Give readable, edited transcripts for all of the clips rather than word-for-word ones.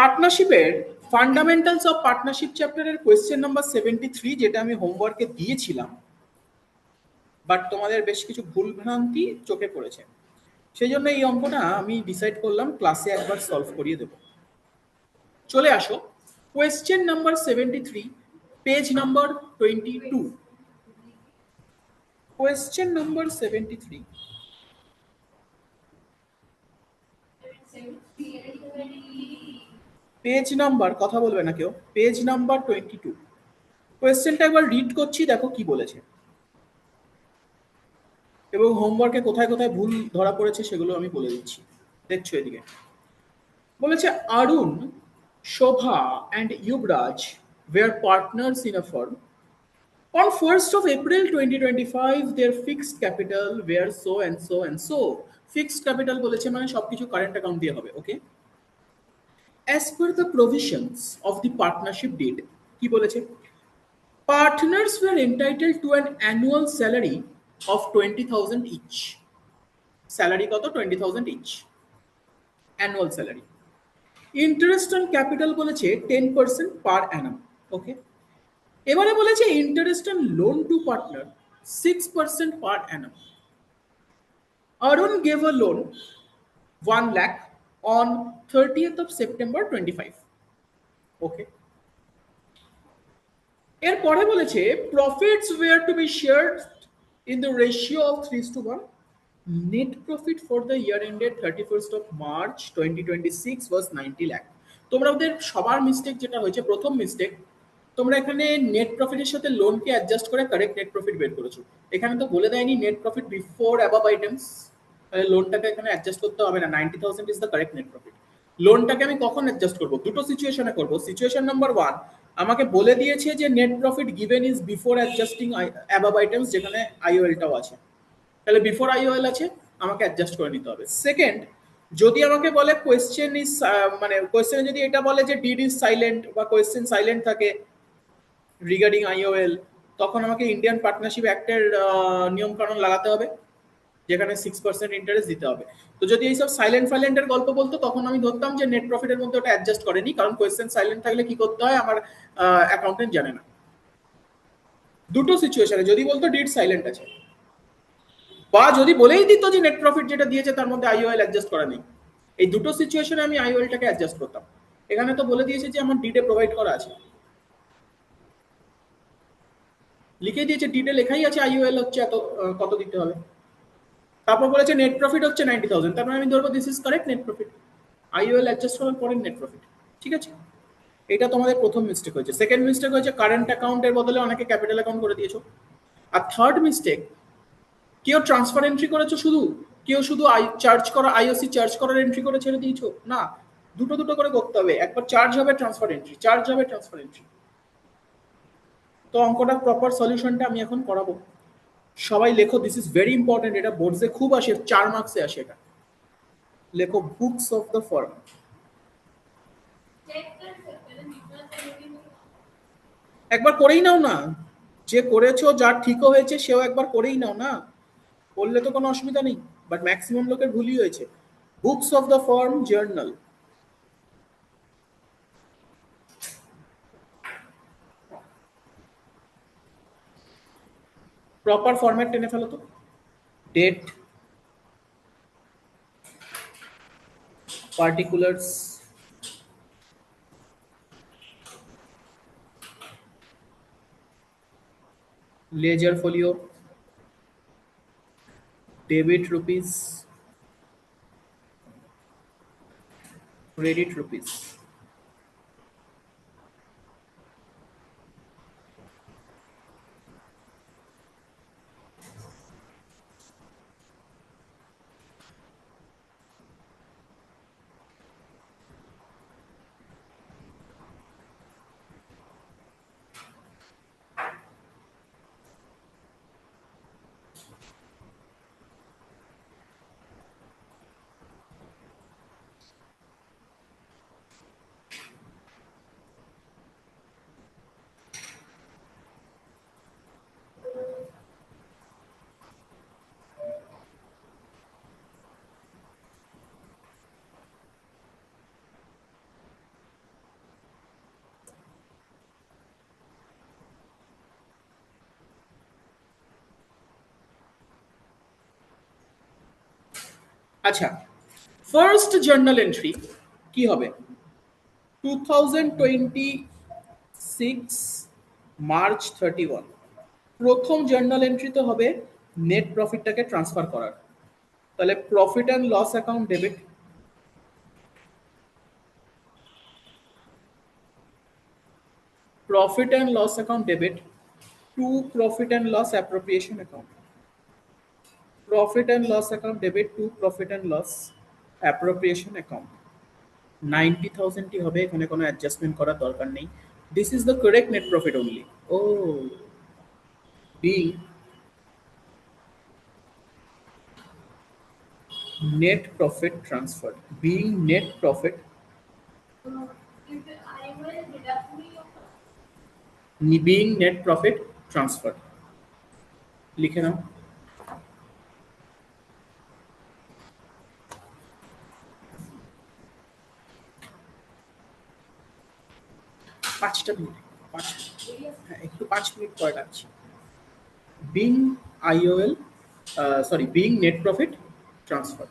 পার্টনারশিপের fundamentals of partnership চ্যাপ্টারের question number 73 যেটা আমি হোমওয়ার্কে দিয়েছিলাম, বাট তোমাদের বেশ কিছু ভুলভ্রান্তি চোখে পড়েছে, সেই জন্য এই অঙ্কটা আমি ডিসাইড করলাম ক্লাসে একবার সলভ করিয়ে দেব। চলে আসো question number 73, page number 22। Question number 73, page number, কথা বলবে না কেউ, পেজ নাম্বার 22। কোয়েশ্চেনটা একবার রিড করছি, দেখো কি বলেছে এবং হোমওয়ার্কে কোথায় কোথায় ভুল ধরা পড়েছে সেগুলো আমি বলে দিচ্ছি। দেখছো এদিকে বলেছে, অরুণ, শোভা and Yuvraj were partners in a firm. On 1st of April 2025, their fixed capital were so and so and so. Fixed capital বলেছে মানে সবকিছু কারেন্ট অ্যাকাউন্ট দিয়ে হবে, ওকে? As per the provisions of the partnership deed, কি বলেছে? Partners were entitled to an annual salary of 20,000 each. Salary কত? 20,000 each. Annual salary. Interest on capital বলেছে 10% per annum, okay? এবারে বলেছে interest on loan to partner 6% per annum. Arun gave a loan 1 lakh on 30th of September 25, okay? এরপরে বলেছে profits were to be shared in the ratio of 3:1। Net profit for the year ended 31st of March 2026 was 90 lakh। তোমাদের সবার mistake যেটা হয়েছে, প্রথম mistake, তোমরা এখানে net প্রফিটের সাথে লোনকে অ্যাডজাস্ট করে কারেক্ট নেট প্রফিট বের করেছো। এখানে তো বলে দেয়নি net profit before above items, তাহলে লোনটাকে এখানে অ্যাডজাস্ট করতে হবে না। 90,000 is the correct net profit. লোনটাকে আমি কখন অ্যাডজাস্ট করবো? দুটো সিচুয়েশনে করবো। সিচুয়েশন নাম্বার 1, আমাকে বলে দিয়েছে যে net profit given is before adjusting above items, যেখানে আইওএলটাও আছে, তাহলে বিফোর আইওএল আছে, আমাকে অ্যাডজাস্ট করে নিতে হবে। সেকেন্ড, যদি আমাকে বলে কোয়েশ্চেন ইজ, মানে কোয়েশ্চেনে যদি এটা বলে যে ডিড ইজ সাইলেন্ট বা কোয়েশ্চেন সাইলেন্ট থাকে রিগার্ডিং আইওএল, তখন আমাকে ইন্ডিয়ান পার্টনারশিপ অ্যাক্টের নিয়মকানুন লাগাতে হবে, যেখানে 6% ইন্টারেস্ট দিতে হবে। তো যদি এইসব সাইলেন্ট ফাইলেন্টের গল্প বলতো, তখন আমি ধরতাম যে নেট প্রফিটের মধ্যে ওটা অ্যাডজাস্ট করেনি, কারণ কোয়েশ্চেন সাইলেন্ট থাকলে কি করতে হয় আমার অ্যাকাউন্টেন্ট জানে না। দুটো সিচুয়েশনে যদি বলতো ডিড সাইলেন্ট আছে, বা যদি বলেই দিত যে নেট প্রফিট যেটা দিয়েছে তার মধ্যে আইওএল অ্যাডজাস্ট করা নেই, এই দুটো সিচুয়েশনে আমি আইওএলটাকে অ্যাডজাস্ট করতাম। এখানে তো বলে দিয়েছে যে আমার ডিডে প্রোভাইড করা আছে, লিখে দিয়েছে, ডিডে লেখাই আছে আইওএল হচ্ছে এত, কত দিতে হবে। তারপর বলেছে নেট প্রফিট হচ্ছে 90,000, তার মানে আমি ধরবো this is correct net profit, IOL adjust করার পরের নেট প্রফিট, ঠিক আছে? এটা তোমাদের প্রথম মিস্টেক হয়েছে। সেকেন্ড মিস্টেক হয়েছে কারেন্ট অ্যাকাউন্টের বদলে অনেকে ক্যাপিটাল অ্যাকাউন্ট করে দিয়েছো। আর থার্ড মিস্টেক, কেউ ট্রান্সফার এন্ট্রি করেছো শুধু, কেউ শুধু চার্জ করা আইওসি চার্জ করার এন্ট্রি করে ছেড়ে দিয়েছো, না, দুটো দুটো করে করতে হবে। একবার চার্জ হবে ট্রান্সফার এন্ট্রি, চার্জ হবে ট্রান্সফার এন্ট্রি। তো অঙ্কটার প্রপার সলিউশনটা আমি এখন করাবো। সবাই লেখো, দিস ইজ ভেরি ইম্পর্টেন্ট, এটা বোর্ডসে খুব আসে, 4 মার্কসে আসে এটা। লেখো বুকস অফ দ্য ফার্ম। একবার করেই নাও না, যে করেছো, যার ঠিকও হয়েছে সেও একবার করেই নাও না, করলে তো কোনো অসুবিধা নেই, বাট ম্যাক্সিমাম লোকের ভুলই হয়েছে। Books of the firm journal, proper format টেনে ফেলো তো। Date, particulars, ledger folio, debit rupees, credit rupees. আচ্ছা, ফার্স্ট জার্নাল এন্ট্রি কি হবে? 2026 মার্চ 31, প্রথম জার্নাল এন্ট্রিতে হবে নেট প্রফিটটাকে ট্রান্সফার করার। তাহলে profit and loss account debit, profit and loss account debit to profit and loss appropriation account, profit and loss account debit to profit and loss appropriation account. 90,000টি হবে, এখানে কোনো adjustment করার দরকার নেই। This is the correct net profit only. ও, being net profit transferred, being net profit, being net profit transferred, লিখে নাও। পাঁচটা মিনিট, পাঁচ, হ্যাঁ একটু 5 মিনিট পরে রাখছি। Being IOL, sorry, being net profit transfer.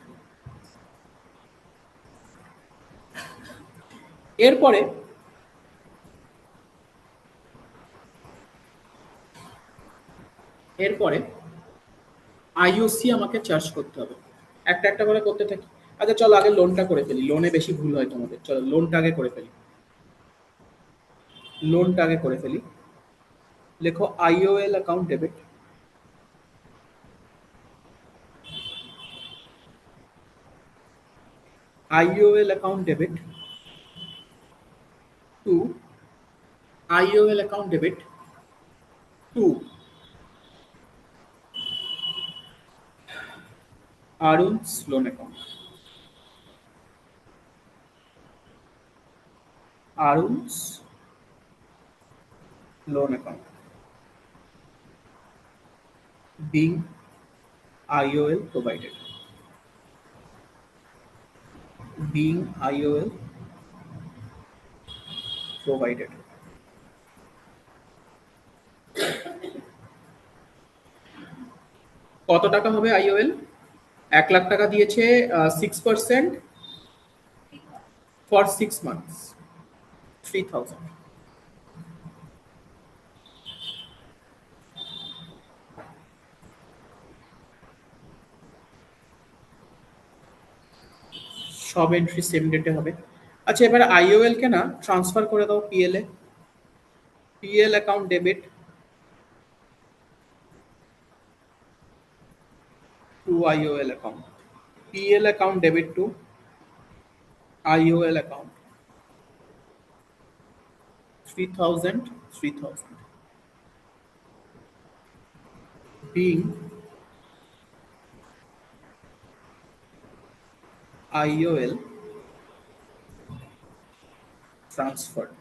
এরপরে এরপরে আইওসি আমাকে চার্জ করতে হবে, একটা একটা করে করতে থাকি। আচ্ছা চলো আগে লোনটা করে ফেলি, লোনে বেশি ভুল হয় তোমাদের। চলো লোনটা আগে করে ফেলি, লোনটা আগে করে ফেলি। লেখো IOL account debit, IOL account debit to IOL account debit to Arun's loan account. Arun's loan account being IOL provided. Being IOL provided. কত টাকা হবে আইওএল? 1 লাখ টাকা দিয়েছে, 6% ফর 6 মান্থস, 3,000। সব এন্ট্রি সেম ডেটে হবে। আচ্ছা এবার আইওএল কে না ট্রান্সফার করে দাও PL A, PL account debit two IOL account, PL account debit to IOL account, 3,000, 3,000. Being IOL transferred.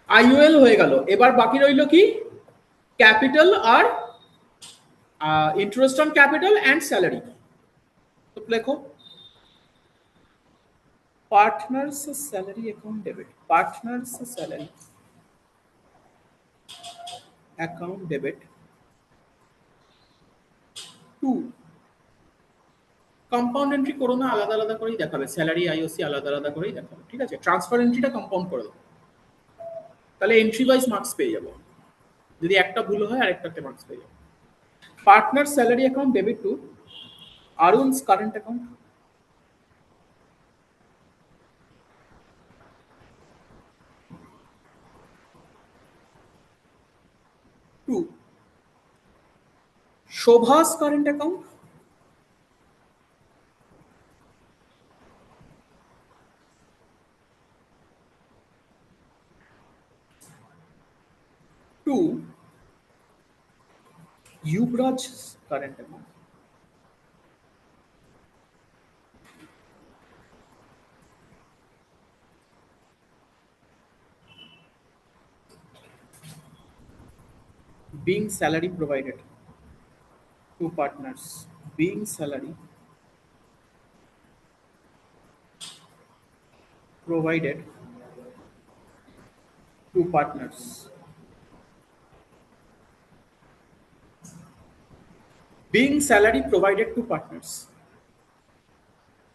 IOL হয়ে গেল, এবার বাকি রইল কি? ক্যাপিটাল আর interest on capital and salary. তো লেখো partners salary account debit, partners salary account debit to, compound entry করো না, আলাদা আলাদা করেই দেখাবে, স্যালারি আইওসি আলাদা আলাদা করেই দেখাবে, ঠিক আছে? ট্রান্সফার এন্ট্রিটা কম্পাউন্ড করে দাও, তাহলে এন্ট্রি ওয়াইজ মার্কস পেয়ে যাবো। যদি একটা ভুল হয় আর একটাতে মার্কস পেয়ে যাবো। Partner salary account debit two Arun's current account, to Shobha's current account, to Yuvraj's current account. Being salary provided to partners, being salary provided to partners, being salary provided to partners.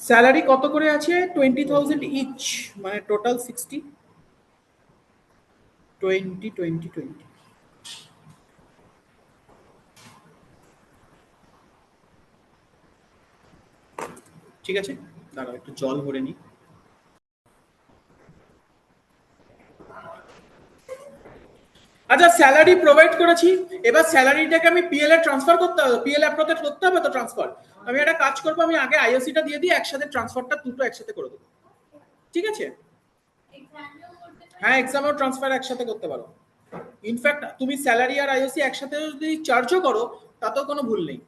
Salary কত করে আছে? 20,000 each, মানে total 60। 20 20 20। ঠিক আছে, দাঁড়াও একটু জল ভরে নিই। আচ্ছা, স্যালারি প্রোভাইড করেছি, এবার স্যালারিটাকে আমি পিএল এ ট্রান্সফার করতে হবে, পিএল অ্যাপ্রোচে করতে হবে তো ট্রান্সফার। আমি একটা কাজ করবো, আমি আগে আইওসিটা দিয়ে দিই, একসাথে ট্রান্সফারটা দুটো একসাথে করে দেবো। ঠিক আছে, হ্যাঁ এক্সামেও ট্রান্সফার একসাথে করতে পারো। ইনফ্যাক্ট তুমি স্যালারি আর আইওসি একসাথে যদি চার্জও করো তাতেও কোনো ভুল নেই।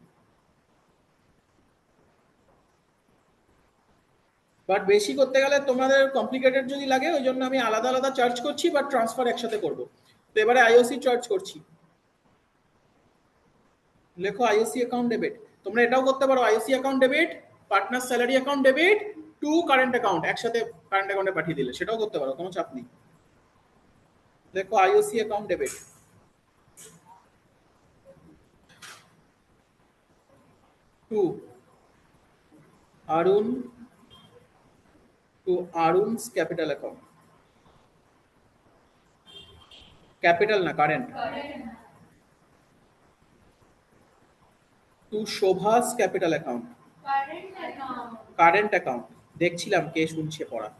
বাট বেশি করতে গেলে তোমাদের কমপ্লিকেটেড যদি লাগে, ওই জন্য আমি আলাদা আলাদা চার্জ করছি, বাট ট্রান্সফার একসাথে করব। তো এবারে আইওসি চার্জ করছি। লেখো আইওসি অ্যাকাউন্ট ডেবিট। তোমরা এটাও করতে পারো, IOC account debit, partner salary account debit two current account, একসাথে কারেন্ট অ্যাকাউন্টে পাঠিয়ে দিলে সেটাও করতে পারো, কোনো চাপ নেই। দেখো IOC account debit to Arun, to Arun's capital account, capital না current, to Shobha's capital account, current account. দেখছিলাম কে শুনছে পড়া।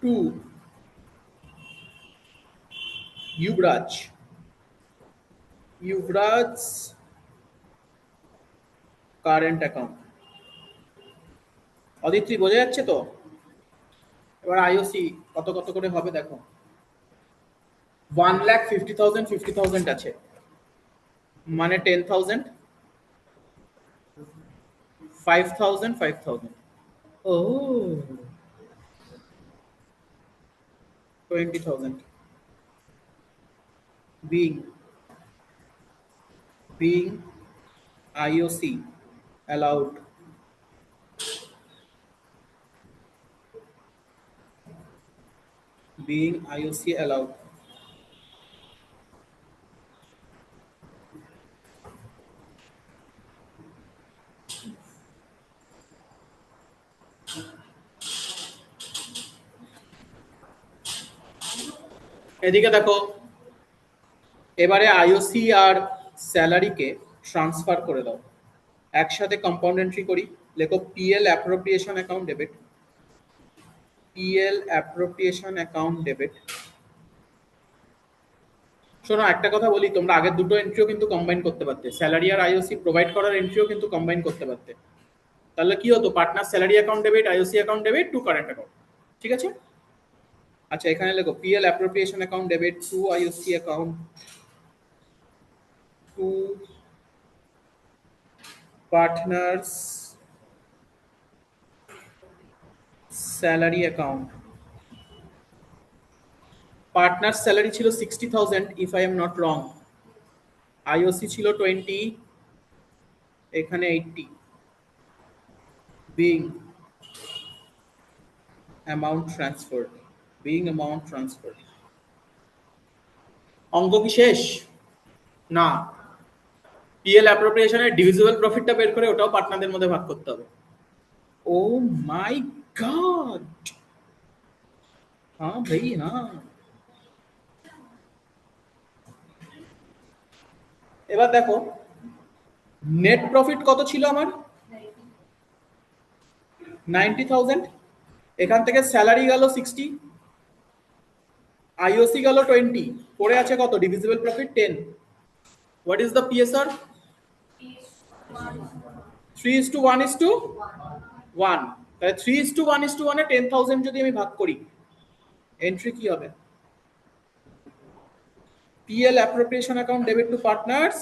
To Yuvraj, Yuvraj current account. Aditri বোঝা যাচ্ছে তো? এবার আইওসি কত কত করে হবে দেখো। 1,50,000 50,000 আছে, মানে 10,000, 5,000 5,000, ও 20,000। being being IOC allowed, being IOC allowed, এদিকে দেখো, এবারে আইওসি আর স্যালারিকে ট্রান্সফার করে দাও, একসাথে কম্পাউন্ড এন্ট্রি করি। লেখো PL appropriation account debit, PL appropriation account debit. শোনো একটা কথা বলি, তোমরা আগের দুটো এন্ট্রিও কিন্তু কম্বাইন করতে পারতে, স্যালারি আর আইওসি প্রোভাইড করার এন্ট্রিও কিন্তু কম্বাইন করতে পারতে। তাহলে কি হতো, partner salary account debit, IOC account debit two current account. ঠিক আছে, আচ্ছা এখানে লেখো PL appropriation account debit two IOC account, two partners salary account. Partner salary ছিল 60,000 if I am not wrong, IOC ছিল 20, এখানে 80। Being amount transfer, being amount transfer. অঙ্ক কি শেষ? না, পিএল অ্যাপ্রোপ্রিয়েশনের ডিভিজিবল প্রফিটটা বের করে ওটাও পার্টনারদের মধ্যে ভাগ করতে হবে। ও মাই গড, হ্যাঁ ভাই হ্যাঁ। এবার দেখো নেট প্রফিট কত ছিল আমার, 90,000। এখান থেকে স্যালারি গেল 60, আইওসি গেল 20, পড়ে আছে কত divisible profit 10। What is the PSR? 3:1:1। তাহলে 3:1:1 এ 10,000 যদি আমি ভাগ করি, এন্ট্রি কি হবে? PL appropriation account debit to partners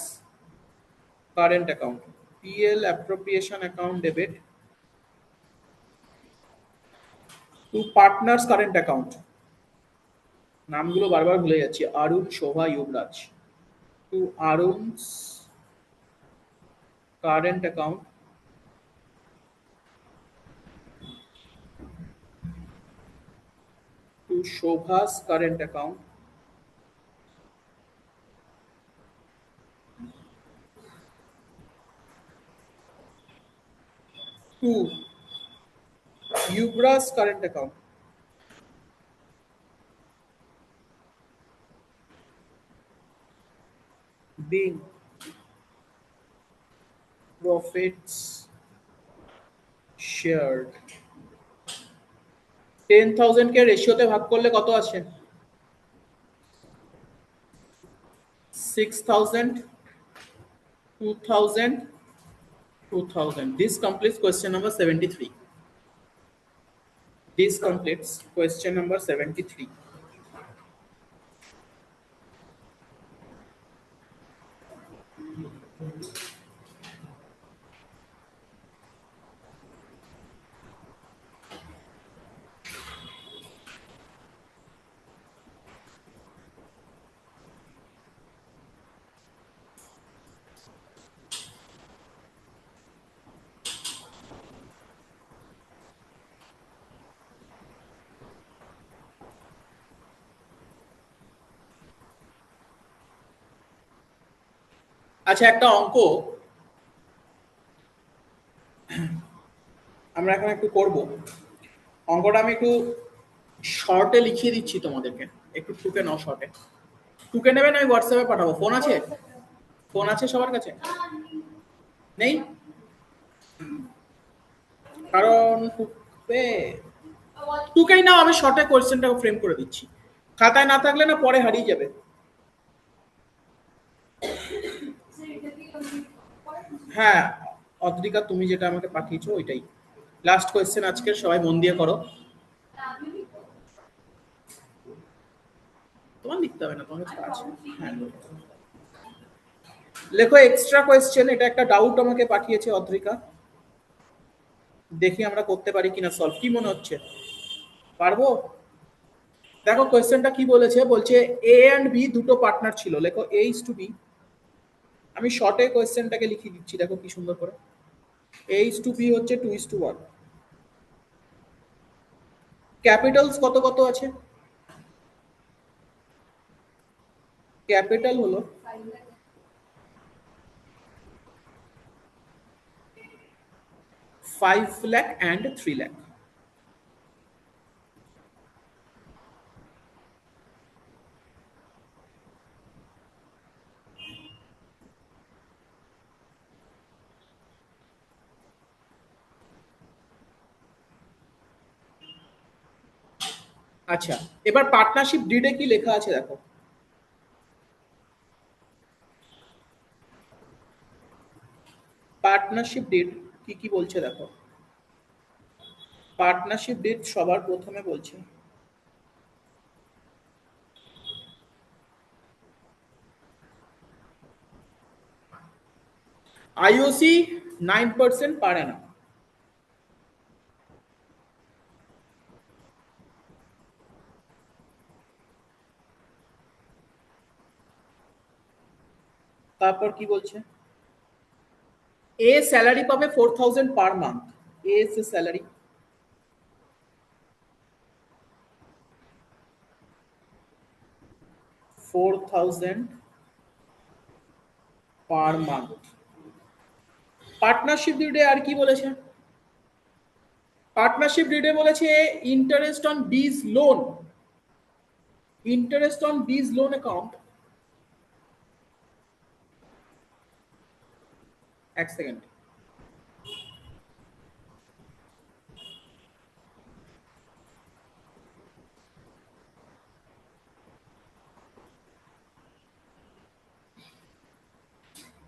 current account, PL appropriation account debit to partners current account. নামগুলো বারবার ভুলে যাচ্ছি, Arun, Shobha, Yuvraj. To Arun's current account, to Shobha's current account, to Ubra's current account. Being profits shared 10,000 কে রেশিওতে ভাগ করলে কত আসে? 6,000, 2,000, 2,000. This completes question number 73. This completes question number 73. আচ্ছা, একটা অঙ্ক আমরা এখন একটু করব। অঙ্কটা আমি একটু শর্টে লিখিয়ে দিচ্ছি তোমাদেরকে, একটু টুকে নাও শর্টে। টুকে নেবে না, আমি হোয়াটসঅ্যাপে পাঠাবো। ফোন আছে? ফোন আছে সবার কাছে? নেই? কারণ টুকবে, টুকেই নাও, আমি শর্টে কোয়েশ্চেনটা ফ্রেম করে দিচ্ছি। খাতায় না থাকলে না পরে হারিয়ে যাবে। হ্যাঁ, অদ্রিকা তুমি যেটা আমাকে পাঠিয়েছো ওইটাই লাস্ট কোয়েশ্চেন আজকে, সবাই মন দিয়ে করো। তোমার লিখতে হবে না, তোমার কাছে আছে। হ্যাঁ, লেখো এক্সট্রা কোয়েশ্চেন। এটা একটা ডাউট আমাকে পাঠিয়েছে অদ্রিকা, দেখি আমরা করতে পারি কিনা সলভ। কি মনে হচ্ছে, পারবো? দেখো কোয়েশ্চেনটা কি বলেছে, বলছে এ এন্ড বি দুটো পার্টনার ছিল। লেখো এ ইজ টু বি। আমি শর্টে কোয়েশ্চেনটাকে লিখে দিচ্ছি, দেখো কি সুন্দর করে। এ ইজ টু বি হচ্ছে 2:1। ক্যাপিটালস কত কত আছে? ক্যাপিটাল হলো 5 লাখ অ্যান্ড 3 লাখ। আচ্ছা, এবার পার্টনারশিপ ডিডে কি লেখা আছে দেখো। পার্টনারশিপ ডিড কি কি বলছে দেখো। পার্টনারশিপ ডিড সবার প্রথমে বলছে আইওসি 9% পারে না। তারপর কি বলছে, এ স্যালারি পাবে 4,000 পার মান্থ। এ এর স্যালারি 4,000 পার মান্থ। পার্টনারশিপ ডিডে আর কি বলেছে? পার্টনারশিপ ডিডে বলেছে interest on B's loan, interest on B's loan account. এক সেকেন্ড,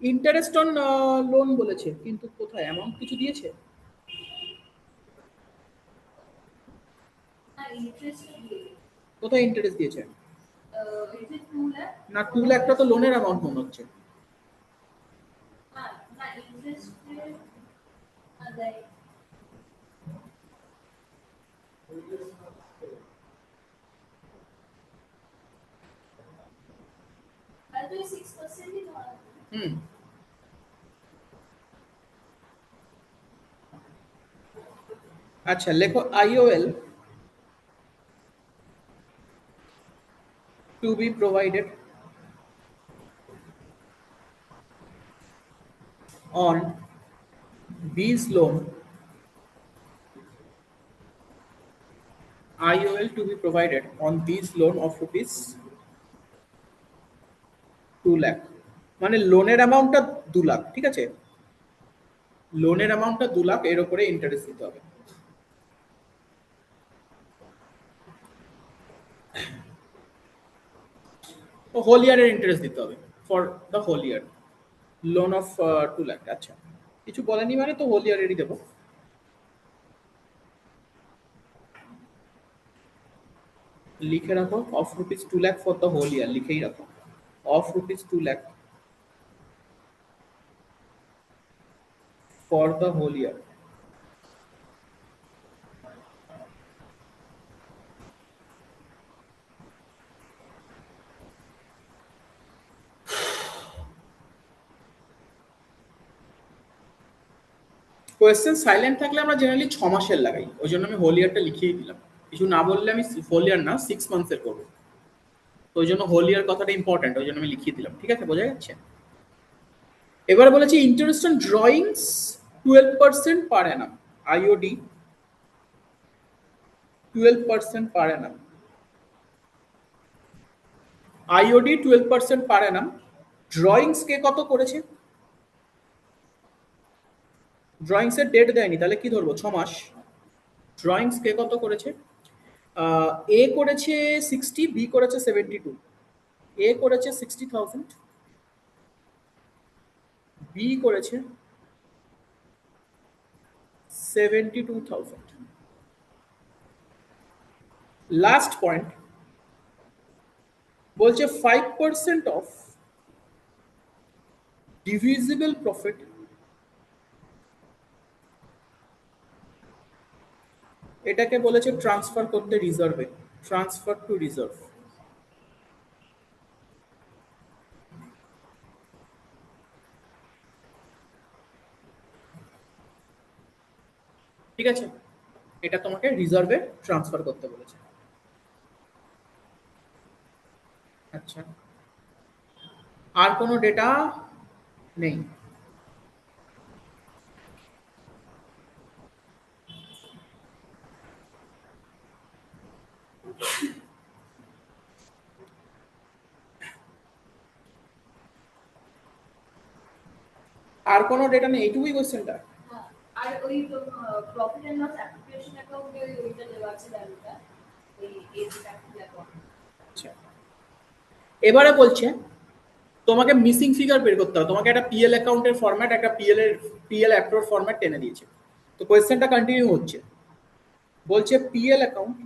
ইন্টারেস্ট অন লোন বলেছে, কিন্তু কোথায় অ্যামাউন্ট কিছু দিয়েছে? কোথায় ইন্টারেস্ট দিয়েছে? না, 2 লাখটা তো লোনের অ্যামাউন্ট মনে হচ্ছে। হুম, আচ্ছা লেখো IOL to be provided on B's loan IOL to be provided on this loan of rupees 2 lakh, মানে লোনের অ্যামাউন্টটা 2 লাখ, ঠিক আছে, লোনের অ্যামাউন্টটা 2 লাখ, এর উপরে ইন্টারেস্ট দিতে হবে। হোল ইয়ারের ইন্টারেস্ট দিতে হবে for the whole year, loan of 2 lakh. আচ্ছা, কিছু বলেনি মানে তো হোল ইয়ারেরই দেবো। লিখে রাখো of rupees 2 lakh for the whole year, লিখেই রাখো of rupees 2 lakh for the whole year. Question silent থাকলে আমরা জেনারেলি 6 মাসের লাগাই, ওই জন্য আমি হোল ইয়ারটা লিখিয়ে দিলাম। কিছু না বললে আমি হোল ইয়ার না 6 মান্থসের করবো, তো ওই জন্য হোল ইয়ার কথাটা ইম্পর্টেন্ট, ওই জন্য আমি লিখিয়ে দিলাম। ঠিক আছে, বোঝা যাচ্ছে? এবার বলেছি interest on drawings 12% per annum, IOD 12% per annum, IOD 12% per annum. Drawings কে কত করেছে? ড্রয়িংস এর ডেট দেয়নি, তাহলে কি ধরবো? 6 মাস। ড্রয়িংস কে কত করেছে? এ করেছে 60, বি করেছে 72। এ করেছে 60,000, বি করেছে 72,000। লাস্ট পয়েন্ট বলছে 5% অফ ডিভিজিবল প্রফিট, এটাকে বলেছে ট্রান্সফার করতে রিজার্ভে, ট্রান্সফার টু রিজার্ভ। ঠিক আছে, এটা তোমাকে রিজার্ভে ট্রান্সফার করতে বলেছে। আচ্ছা, আর কোনো ডেটা নেই? আর কোনো ডেটা নেই, এইটুকুই কোশ্চেনটা। আর ওই প্রফিট এন্ড লস অ্যাপ্লিকেশন অ্যাকাউন্টে ওইটা দেওয়া আছে ভ্যালুটা, ওই এজ ক্যাপিটাল অ্যাকাউন্ট। আচ্ছা, এবারে বলছে তোমাকে মিসিং ফিগার বের করতে হবে। তোমাকে একটা পিএল অ্যাকাউন্টের ফরম্যাট, একটা পিএল অ্যাপ্রোর ফরম্যাট টেনে দিয়েছে। তো কোয়েশ্চেনটা কন্টিনিউ হচ্ছে, বলছে পিএল অ্যাকাউন্ট,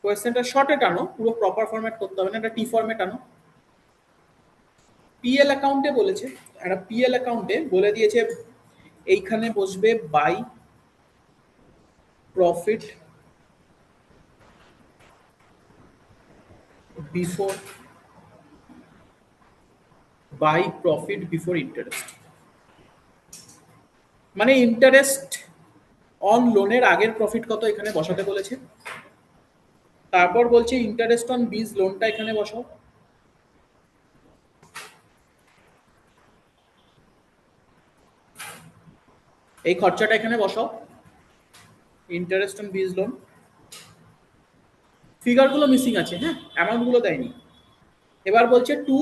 কোয়েশ্চেনটা শর্টে টানো, পুরো প্রপার ফরম্যাট করতে হবে না, একটা টি ফরম্যাট আনো। পিএল অ্যাকাউন্টে বলেছে, একটা পিএল অ্যাকাউন্টে বলে দিয়েছে এইখানে বসবে by profit before, by profit before interest, মানে ইন্টারেস্ট অন লোনের আগের প্রফিট কত এখানে বসাতে বলেছে। তারপর বলছে ইন্টারেস্ট অন বীজ লোনটা এখানে বসাও, এই খরচাটা এখানে বসাও, ইন্টারেস্ট অন বীজ লোন। ফিগারগুলো মিসিং আছে, হ্যাঁ, অ্যামাউন্টগুলো দেয়নি। এবার বলছে টু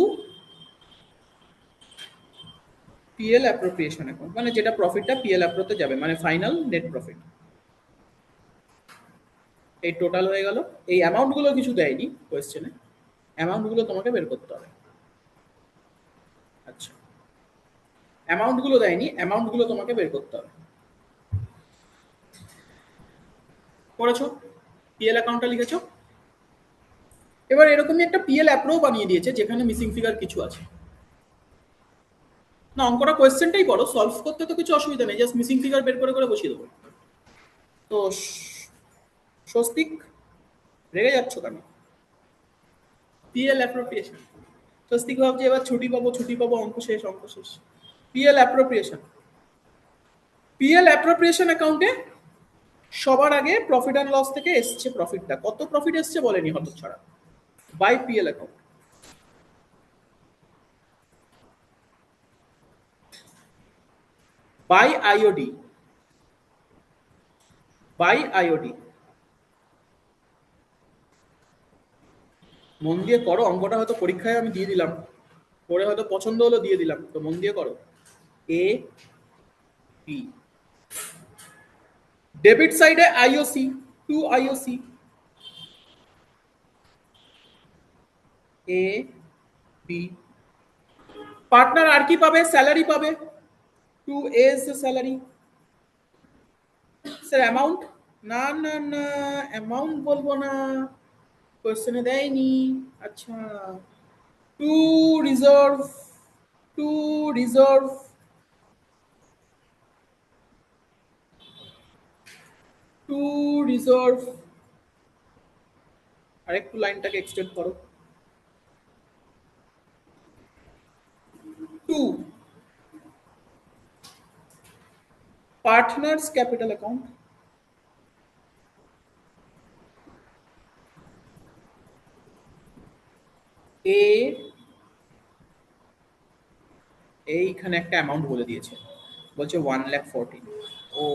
পিএল অ্যাপ্রোপ্রিয়েশন অ্যাকাউন্ট, মানে যেটা প্রফিটটা পিএল অ্যাপ্রোতে যাবে, মানে ফাইনাল নেট প্রফিট। এই টোটাল হয়ে গেল। এই অ্যামাউন্টগুলো কিছু দেয়নি কোয়েশ্চেনে, অ্যামাউন্টগুলো তোমাকে বের করতে হবে। আচ্ছা, অ্যামাউন্টগুলো দেয়নি, অ্যামাউন্টগুলো তোমাকে বের করতে হবে। করেছো? পিএল অ্যাকাউন্টটা লিখেছো। এবার এরকমই একটা পিএল অ্যাপ্রো বানিয়ে দিয়েছে যেখানে মিসিং ফিগার কিছু আছে। না, অঙ্কটা কোয়েশ্চেনটাই পড়ো, সলভ করতে তো কিছু অসুবিধা নেই, জাস্ট মিসিং ফিগার বের করে করে বসিয়ে দেবো। তো স্বস্তিক, রেগে যাচ্ছ কেন? পিএল অ্যাপ্রোপ্রিয়েশন, স্বস্তিক ভাবছে এবার ছুটি পাবো, ছুটি পাবো, অঙ্ক শেষ, অঙ্ক শেষ। পিএল অ্যাপ্রোপ্রিয়েশন, পিএল অ্যাপ্রোপ্রিয়েশন অ্যাকাউন্টে সবার আগে প্রফিট অ্যান্ড লস থেকে এসছে প্রফিটটা, কত প্রফিট এসছে বলেনি হতচ্ছাড়া, by PL account, by IOD, by IOD, মন দিয়ে করো, অঙ্কটা হয়তো পরীক্ষায় আমি দিয়ে দিলাম, পরে হয়তো পছন্দ হলো দিয়ে দিলাম, তো মন দিয়ে করো। এ বি, ডেবিট সাইডে IOC, 2 IOC, A B. Partner আর কি পাবে? স্যালারি পাবে, 2 এজ স্যালারি। স্যার অ্যামাউন্ট, না না না, অ্যামাউন্ট বলবো না, কোশ্চেনে দেয়নি। আচ্ছা, to reserve, to reserve, to reserve. আরেকটু লাইনটাকে এক্সটেন্ড করো। To partners capital account, A, এইখানে একটা অ্যামাউন্ট বলে দিয়েছে, বলছে 1,40,000। ও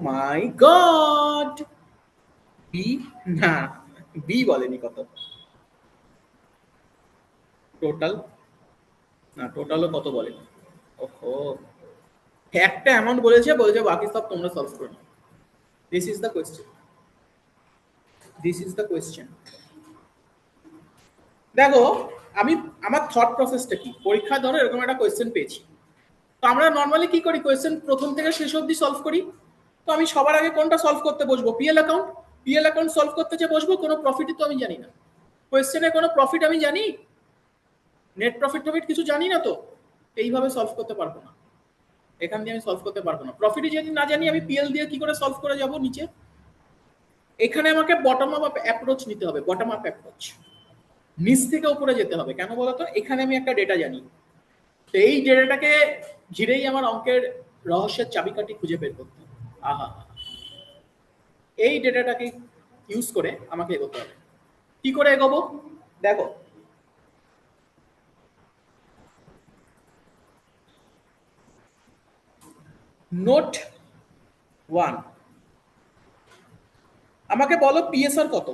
মাই গড, বি, না বি বলেনি কত, টোটাল, না টোটালও কত বলেনি। ওহো, একটা অ্যামাউন্ট বলেছে, বলেছে বাকি সব তোমরা সলভ করে নাও। This is the question, this is the question. দেখো, আমি আমার থট প্রসেসটা কি, পরীক্ষা ধরো এরকম একটা কোয়েশ্চেন পেয়েছি, তো আমরা নর্মালি কি করি, কোয়েশ্চেন প্রথম থেকে শেষ অবধি সলভ করি। তো আমি সবার আগে কোনটা সলভ করতে বসবো? PL account. PL account solve করতে যে বসবো, কোনো প্রফিটই তো আমি জানি না, কোয়েশ্চেনে কোনো প্রফিট আমি জানি, নেট প্রফিট টফিট কিছু জানি না, তো এইভাবে সলভ করতে পারবো না, এখান দিয়ে আমি সলভ করতে পারবো না। প্রফিটই যদি না জানি, আমি পিএল দিয়ে কি করে সলভ করে যাব নিচে? এখানে আমাকে বটম আপ অ্যাপ্রোচ নিতে হবে, বটম আপ অ্যাপ্রোচ, নিচ থেকে উপরে যেতে হবে। কেন বলতো? এখানে আমি একটা ডেটা জানি, তো এই ডেটাটাকে ঘিরেই আমার অঙ্কের রহস্যের চাবিকাঠি খুঁজে বের করতে হবে। আহা, এই ডেটাটাকে ইউজ করে আমাকে এগোতে হবে। কি করে এগোবো? দেখো, নোট 1, আমাকে বলো পিএসআর কত?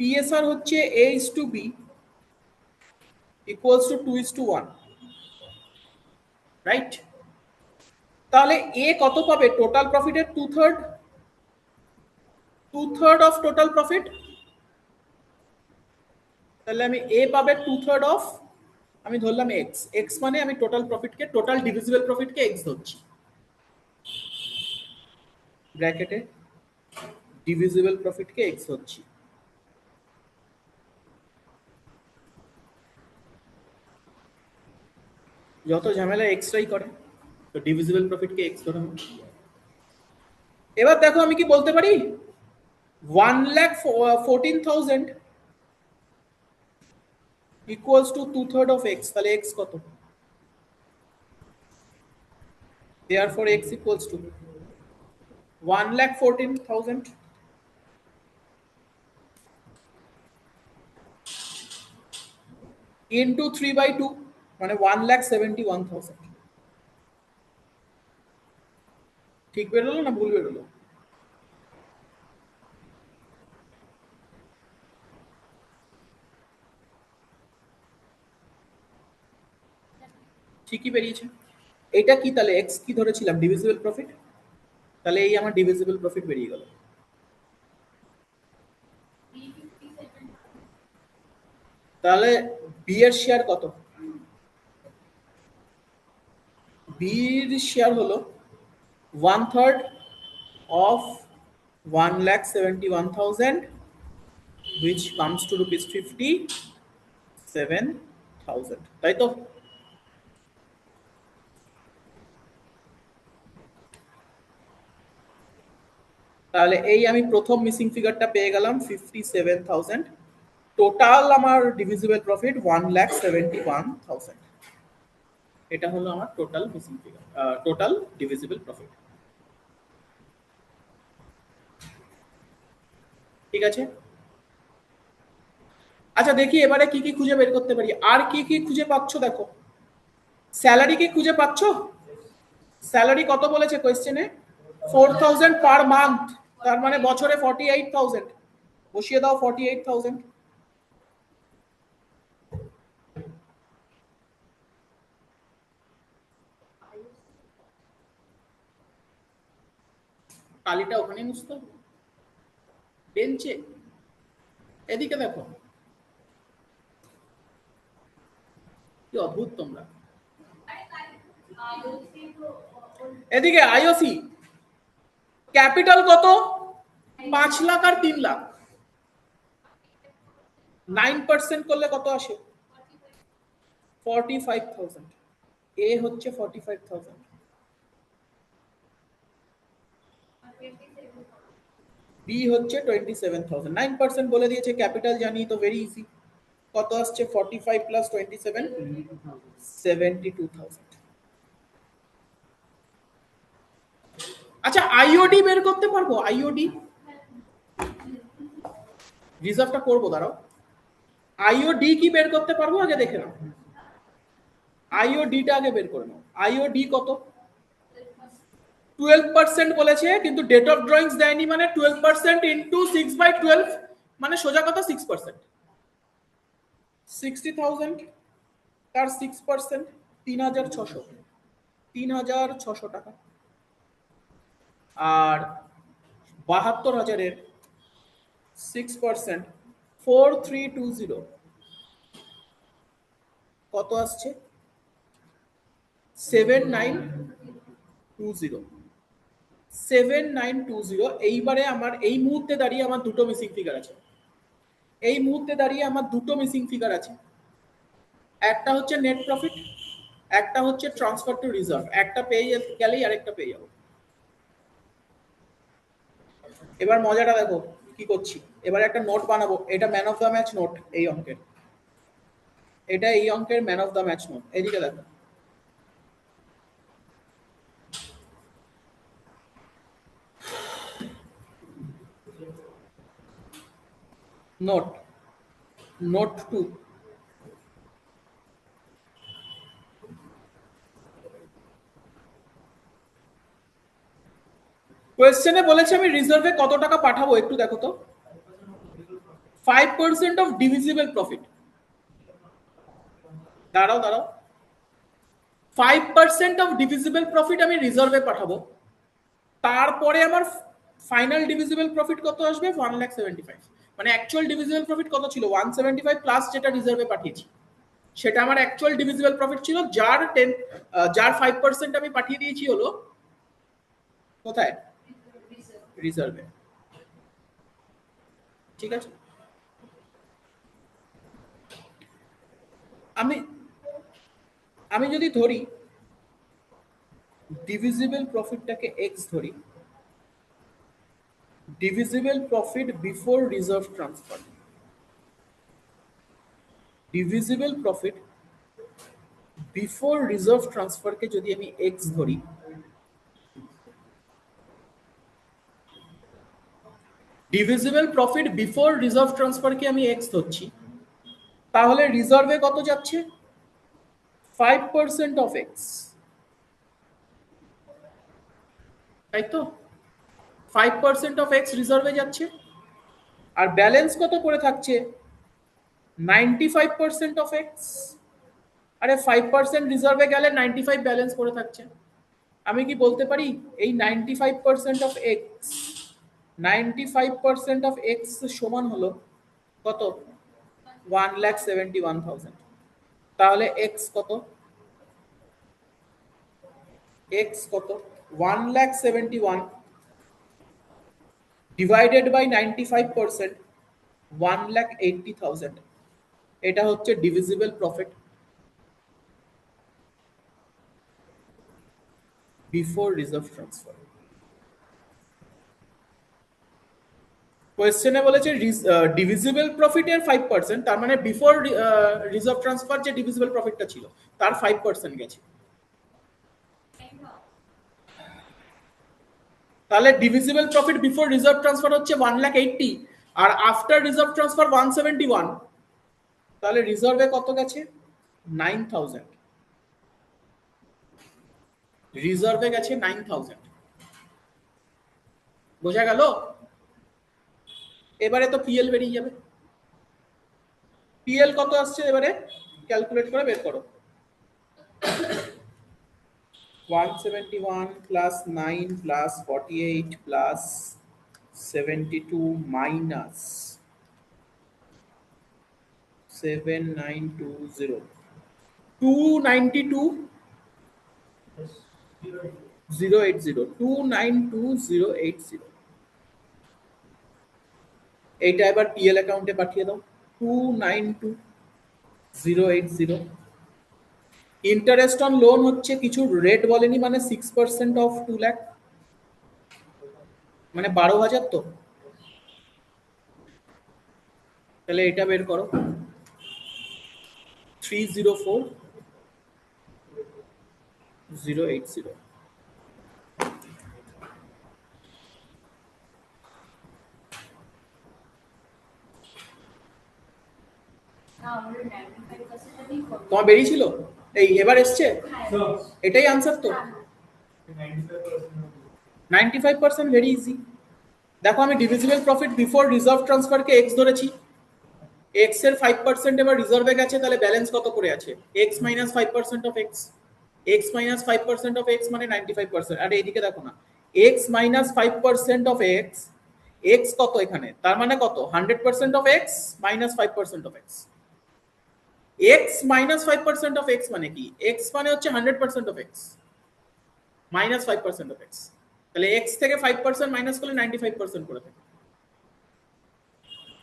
পিএসআর হচ্ছে A/B equals to 2:1, রাইট? তাহলে এ কত পাবে? টোটাল প্রফিটের 2/3, 2/3 অফ টোটাল প্রফিট। তাহলে আমি এ পাবে 2/3 অফ, আমি ধরলাম এক্স, এক্স মানে আমি টোটাল প্রফিটকে, টোটাল ডিভিজিবল প্রফিটকে এক্স ধরছি, ব্র্যাকেটে ডিভিজিবল প্রফিটকে এক্স ধরছি। যত ঝামেলা এক্সট্রাই করে, তো ডিভিজিবল প্রফিটকে এক্স ধরে। এবার দেখো আমি কি বলতে পারি, 1,14,000 equals to 2/3 of x, তাহলে x কত? Therefore x equals to 1,14,000 into 3/2, মানে 1,71,000। ঠিক বেরোলো না ভুল বেরোলো? ঠিকই বেরিয়েছে। এটা কি তাহলে, এক্স কি ধরেছিলাম? Divisible profit. তাহলে এই আমার ডিভিজিবল প্রফিট বেরিয়ে গেল। তাহলে বি এর শেয়ার কত? বির শেয়ার হলো 1/3 of 1,71,000, which comes to rupees 57,000, তাই তো? তাহলে এই আমি প্রথম মিসিং ফিগারটা পেয়ে গেলাম 57,000, টোটাল আমার ডিভিজিবল প্রফিট 1,71,000। এটা হলো আমার total missing figure, total divisible profit. ঠিক আছে, আচ্ছা দেখি এবারে কি কি খুঁজে বের করতে পারি। আর কি কি খুঁজে পাচ্ছ দেখো, স্যালারি কি খুঁজে পাচ্ছ? স্যালারি কত বলেছে কোয়েশ্চেনে? 4,000 পার মান্থ, তার মানে বছরে 48,000। বসিয়ে দাও 48,000। কালিটা ওখানেই মুছতে হবে বেঞ্চে। এদিকে দেখো কি অদ্ভুত তোমরা। এদিকে আইওসি ক্যাপিটাল কত? 5 লাখ আর 3 লাখ। 9% করলে কত আসে? 45,000। এ হচ্ছে 45,000, বি হচ্ছে 27,000। 9% বলে দিয়েছে, ক্যাপিটাল জানি তো, ভেরি ইজি। কত আসছে? 45 প্লাস 27, 72,000। আচ্ছা আইওডি বের করতে পারবো? আইওডি রিজার্ভটা করবো, দাঁড়াও। আইওডি কি বের করতে পারবো? আগে দেখে নাও, আইওডিটা আগে বের করে নাও। আইওডি কত? 12% বলেছে, কিন্তু ডেট অফ ড্রয়িংস দেয়নি, মানে 12% ইন্টু 6/12, মানে সোজা কথা 6%। 60,000 তার 6% 3,600, 3,600 টাকা। আর 72,000-এর 6% 4320, কত আসছে? 7920, 7920। এইবারে আমার এই মুহূর্তে দাঁড়িয়ে আমার দুটো মিসিং ফিগার আছে। এই মুহূর্তে দাঁড়িয়ে আমার দুটো মিসিং ফিগার আছে। একটা হচ্ছে নেট প্রফিট, একটা হচ্ছে ট্রান্সফার টু রিজার্ভ। একটা পেয়ে গেলেই আরেকটা পেয়ে যাবো। এবার মজাটা দেখো কি করছি। এবার একটা নোট বানাবো, এটা man of the match note এই অঙ্কের। এটা এই অঙ্কের man of the match note. এদিকে দেখো, নোট, নোট 2। কোয়েশ্চেনে বলেছে আমি রিজার্ভে কত টাকা পাঠাবো, একটু দেখো তো। 5% অফ ডিভিজিবল প্রফিট। দাঁড়াও দাঁড়াও, 5% অফ ডিভিজিবল প্রফিট আমি রিজার্ভে পাঠাবো। তারপরে আমার ফাইনাল ডিভিজিবল প্রফিট কত আসবে? 1,75,000। মানে অ্যাকচুয়াল ডিভিজিবল প্রফিট কত ছিল? 175 প্লাস যেটা রিজার্ভে পাঠিয়েছি, সেটা আমার অ্যাকচুয়াল ডিভিজিবল প্রফিট ছিল। যার 5% আমি পাঠিয়ে দিয়েছি হলো কোথায়? রিজার্ভে। ঠিক আছে, আমি আমি যদি ধরি ডিভিজিবল প্রফিটটাকে এক্স ধরি, divisible profit before reserve transfer, divisible profit before reserve ট্রান্সফারকে যদি আমি এক্স ধরি, ডিভিজিবল প্রফিট বিফোর রিজার্ভ ট্রান্সফারকে আমি এক্স ধরছি, তাহলে রিজার্ভে কত যাচ্ছে? 5% অফ এক্স, তাই তো? 5% অফ এক্স রিজার্ভে যাচ্ছে। আর ব্যালেন্স কত পড়ে থাকছে? 95% অফ এক্স। আরে 5% রিজার্ভে গেলে 95 ব্যালেন্স পড়ে থাকছে। আমি কি বলতে পারি এই 95% অফ এক্স, 95% অফ এক্স সমান হলো কত? 1,71,000। তাহলে এক্স কত? এক্স কত? 1,71,000 ডিভাইডেড বাই 95%, 1,80,000। এটা হচ্ছে divisible profit before reserve transfer. কোয়েশ্চেনে বলেছে ডিভিজিবল প্রফিটের 5%, তার মানে বিফোর রিজার্ভ ট্রান্সফার যে ডিভিজিবল প্রফিটটা ছিল তার 5% গেছে। তাহলে divisible profit before reserve transfer হচ্ছে 1,80,000 আর আফটার রিজার্ভ ট্রান্সফার 171। তাহলে রিজার্ভে কত গেছে? 9,000। রিজার্ভে গেছে 9,000। বোঝা গেল? এবারে তো পিএল বেরিয়ে যাবে। পিএল কত আসছে এবারে ক্যালকুলেট করে বের করো। 171 plus 9 plus 48 plus 72 minus 7920 292 080 292080 এইটা এবার পিএল অ্যাকাউন্টে পাঠিয়ে দাও 292080। ইন্টারেস্ট অন লোন হচ্ছে কিছু রেট বলেনি, মানে 6% অফ 2 লাখ, মানে 12,000। তো তাহলে এটা বের করো 304080। না আমাদের 95% ই করব। তোমার বেরিয়েছিল এই এবার এসছে, হ্যাঁ এটাই আনসার। তো হ্যাঁ, 95% ভেরি ইজি। দেখো আমি ডিভিজিবল প্রফিট বিফোর রিজার্ভ ট্রান্সফারকে এক্স ধরেছি, এক্স এর 5% এবার রিজার্ভে গেছে, তাহলে ব্যালেন্স কত করে আছে x minus 5% of X, x minus 5% of x মানে 95%। আর এইদিকে দেখো না, x minus 5% of X, x কত এখানে, তার মানে কত 100% of x minus 5% of X. X minus 5% of x মানে কি, এক্স মানে হচ্ছে 100% of x minus 5% of x, তাহলে এক্স থেকে 5% মাইনাস করলে 95% করে থাকে,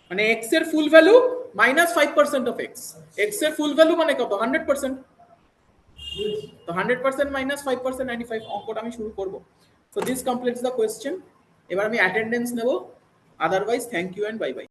মানে এক্স এর full value minus 5% of X, X এর ফুল ভ্যালু মানে কত 100%, তো 100% মাইনাস 5% 95। অঙ্কটা আমি শুরু করব। So this completes the question. এবার আমি অ্যাটেন্ডেন্স নেব, otherwise thank you and bye by.